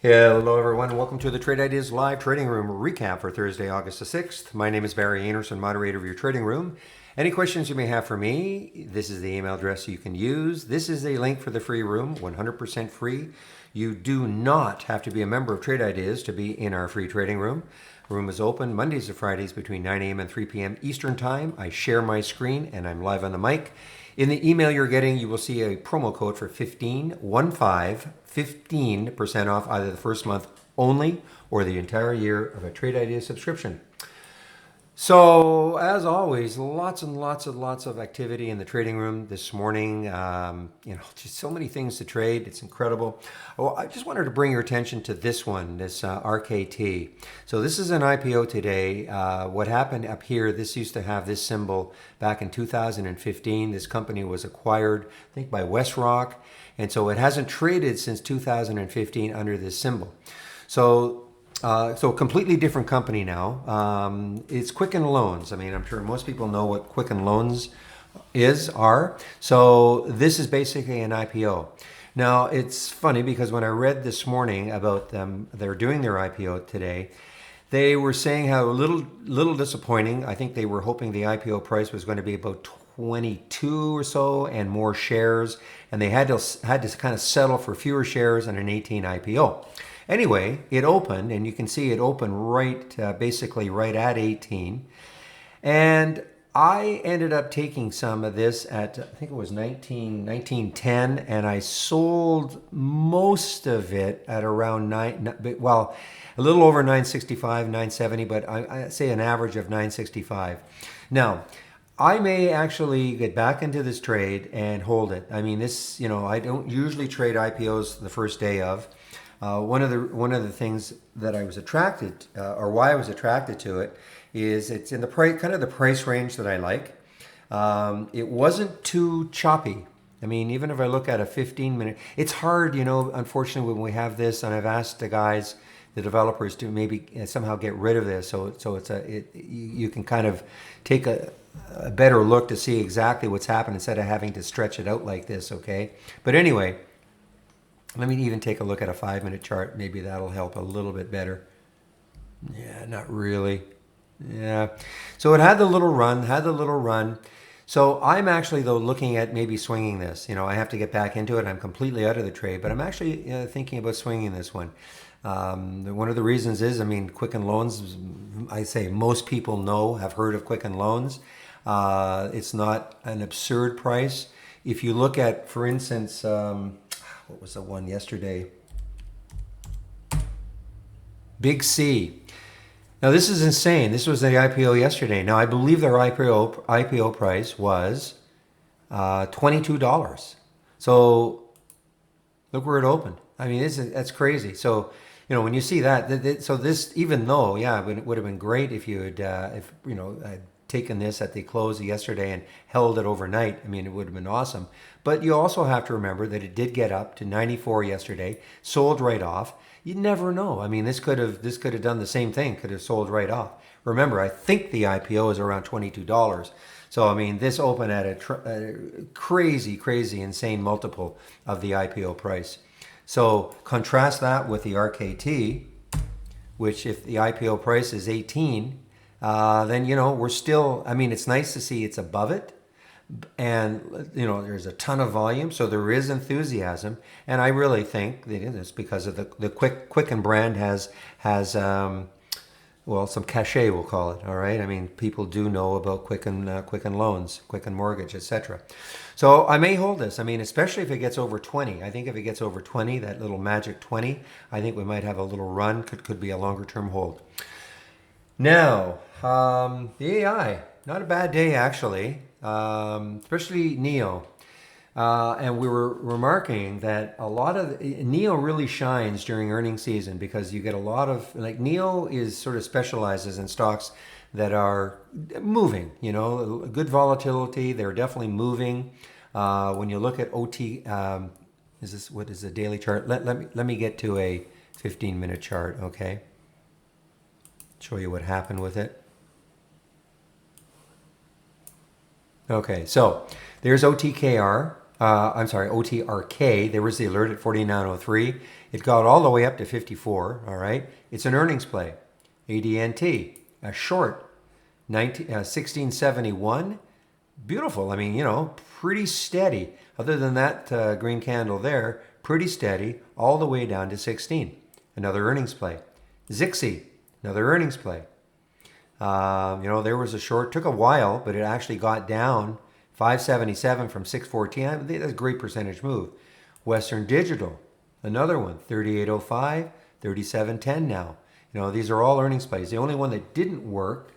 Hello, everyone. Welcome to the Trade Ideas Live Trading Room recap for Thursday, August the 6th. My name is Barry Anderson, moderator of your trading room. Any questions you may have for me, this is the email address you can use. This is a link for the free room, 100% free. You do not have to be a member of Trade Ideas to be in our free trading room. The room is open Mondays to Fridays between 9 a.m. and 3 p.m. Eastern Time. I share my screen and I'm live on the mic. In the email you're getting, you will see a promo code for 15% off either the first month only or the entire year of a Trade Ideas subscription. So, as always, lots of activity in the trading room this morning. Just so many things to trade. It's incredible. Oh, I just wanted to bring your attention to this one, this RKT. So this is an IPO today. What happened up here, this used to have this symbol back in 2015. This company was acquired, I think, by WestRock. And so it hasn't traded since 2015 under this symbol. So completely different company now. It's Quicken Loans. I mean, I'm sure most people know what Quicken Loans are. So this is basically an IPO. Now, it's funny because when I read this morning about them, they're doing their IPO today, they were saying how little disappointing. I think they were hoping the IPO price was going to be about 22 or so and more shares, and they had to kind of settle for fewer shares and an 18 IPO. Anyway, it opened, and you can see it opened basically right at 18. And I ended up taking some of this at, I think it was 1910, and I sold most of it at around a little over 965, 970, but I say an average of 965. Now, I may actually get back into this trade and hold it. I mean, I don't usually trade IPOs the first day of. One of the things that I was attracted, or why I was attracted to it, is it's in the price range that I like. It wasn't too choppy. I mean, even if I look at a 15-minute, it's hard, unfortunately, when we have this, and I've asked the developers to maybe somehow get rid of this, so you can kind of take a better look to see exactly what's happened instead of having to stretch it out like this, okay? But anyway, let me even take a look at a 5-minute chart. Maybe that'll help a little bit better. Yeah, not really. Yeah. So it had the little run. So I'm actually, though, looking at maybe swinging this. I have to get back into it. I'm completely out of the trade, but I'm actually thinking about swinging this one. One of the reasons is, Quicken Loans, I say most people have heard of Quicken Loans. It's not an absurd price. If you look at, for instance, what was the one yesterday? Big C. Now this is insane. This was the IPO yesterday. Now I believe their IPO price was $22. So look where it opened. I mean, that's crazy. So when you see that, so this, even though, it would have been great if you had, taken this at the close of yesterday and held it overnight. I mean, it would have been awesome. But you also have to remember that it did get up to 94 yesterday, sold right off. You never know. I mean, this could have done the same thing, could have sold right off. Remember, I think the IPO is around $22. So, I mean, this opened at a crazy, insane multiple of the IPO price. So contrast that with the RKT, which if the IPO price is 18, then, we're still, it's nice to see it's above it. And, there's a ton of volume, so there is enthusiasm. And I really think that it's because of the Quicken brand has some cachet, we'll call it. All right. I mean, people do know about Quicken Loans, Quicken Mortgage, etc. So I may hold this. I mean, especially if it gets over 20. I think if it gets over 20, that little magic 20, I think we might have a little run. Could be a longer term hold. Now, the AI, not a bad day actually, especially NEO. And we were remarking that a lot of NEO really shines during earnings season because you get a lot of, NEO is sort of specializes in stocks that are moving, good volatility. They're definitely moving. When you look at OT, what is the daily chart? Let me get to a 15-minute chart, okay? Show you what happened with it. Okay, so there's OTKR. I'm sorry, OTRK. There was the alert at 49.03. It got all the way up to 54. All right. It's an earnings play. ADNT, a short, 1671. Beautiful. I mean, pretty steady. Other than that green candle there, pretty steady all the way down to 16. Another earnings play. Zixi, another earnings play. There was a short, took a while, but it actually got down 577 from 614. That's a great percentage move. Western Digital, another one, 3805, 3710 now. These are all earnings plays. The only one that didn't work,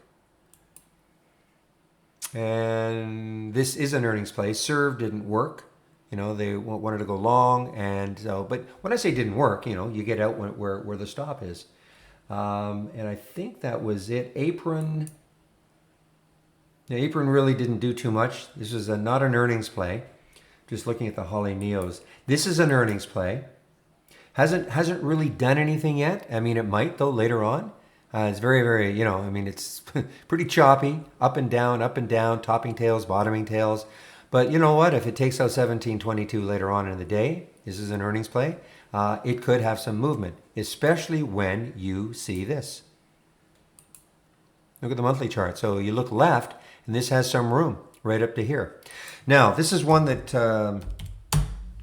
and this is an earnings play, Serve didn't work. They wanted to go long, and so, but when I say didn't work, you get out where the stop is. And I think that was it. Apron really didn't do too much. This was not an earnings play. Just looking at the Holly Neos. This is an earnings play. Hasn't really done anything yet. I mean, it might though later on. It's very, very, it's pretty choppy, up and down, topping tails, bottoming tails. But you know what? If it takes out 1722 later on in the day, this is an earnings play. It could have some movement, especially when you see this. Look at the monthly chart. So you look left, and this has some room right up to here. Now, this is one that,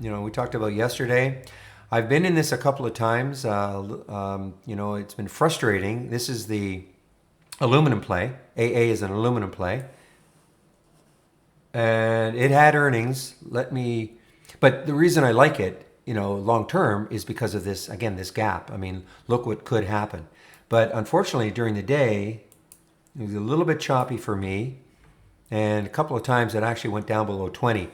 we talked about yesterday. I've been in this a couple of times. It's been frustrating. This is the aluminum play. AA is an aluminum play. And it had earnings. But the reason I like it, long term is because of this, again, this gap. I mean, look what could happen. But unfortunately, during the day, it was a little bit choppy for me. And a couple of times it actually went down below 20.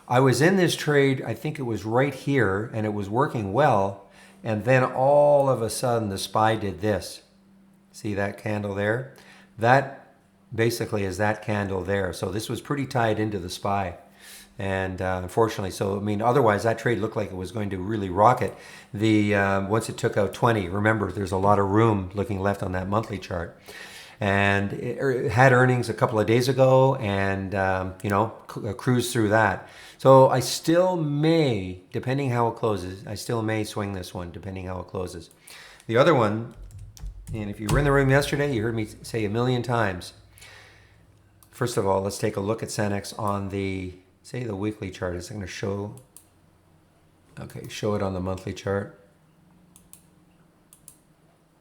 I was in this trade, I think it was right here, and it was working well. And then all of a sudden, the SPY did this. See that candle there? That basically is that candle there. So this was pretty tied into the SPY. And unfortunately, otherwise that trade looked like it was going to really rocket. Once it took out 20, remember, there's a lot of room looking left on that monthly chart. And it had earnings a couple of days ago and, cruised through that. So I still may, depending how it closes, I still may swing this one, depending how it closes. The other one, and if you were in the room yesterday, you heard me say a million times. First of all, let's take a look at Cenex on the weekly chart. Is it going to show? Okay, show it on the monthly chart.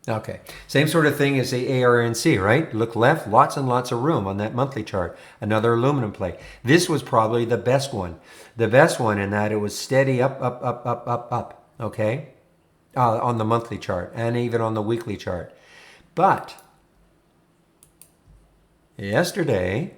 Okay, same sort of thing as the ARNC, right? Look left, lots and lots of room on that monthly chart. Another aluminum play. This was probably the best one. The best one in that it was steady up, okay? On the monthly chart and even on the weekly chart. But yesterday,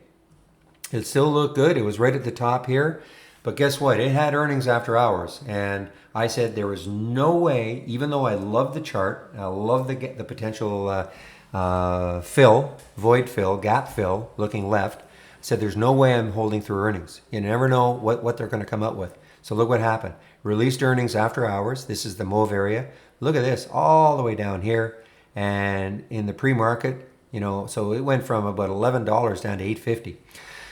it still looked good. It was right at the top here. But guess what? It had earnings after hours. And I said there was no way, even though I love the chart, I love the potential void fill, gap fill, looking left. I said there's no way I'm holding through earnings. You never know what they're going to come up with. So look what happened. Released earnings after hours. This is the mauve area. Look at this, all the way down here. And in the pre-market, so it went from about $11 down to $8.50.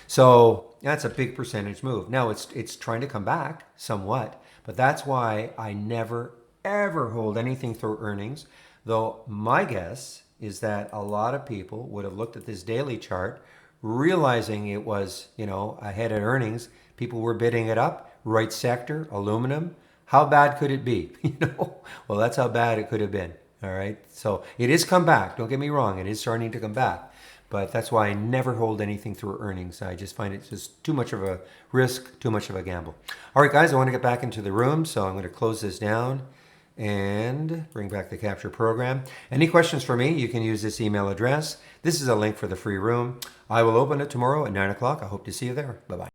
So that's a big percentage move. Now it's trying to come back somewhat, but that's why I never, ever hold anything through earnings. Though my guess is that a lot of people would have looked at this daily chart, realizing it was, ahead of earnings. People were bidding it up, right sector, aluminum. How bad could it be? Well, that's how bad it could have been. All right. So it is come back. Don't get me wrong. It is starting to come back. But that's why I never hold anything through earnings. I just find it just too much of a risk, too much of a gamble. All right, guys, I want to get back into the room, so I'm going to close this down and bring back the capture program. Any questions for me, you can use this email address. This is a link for the free room. I will open it tomorrow at 9 o'clock. I hope to see you there. Bye-bye.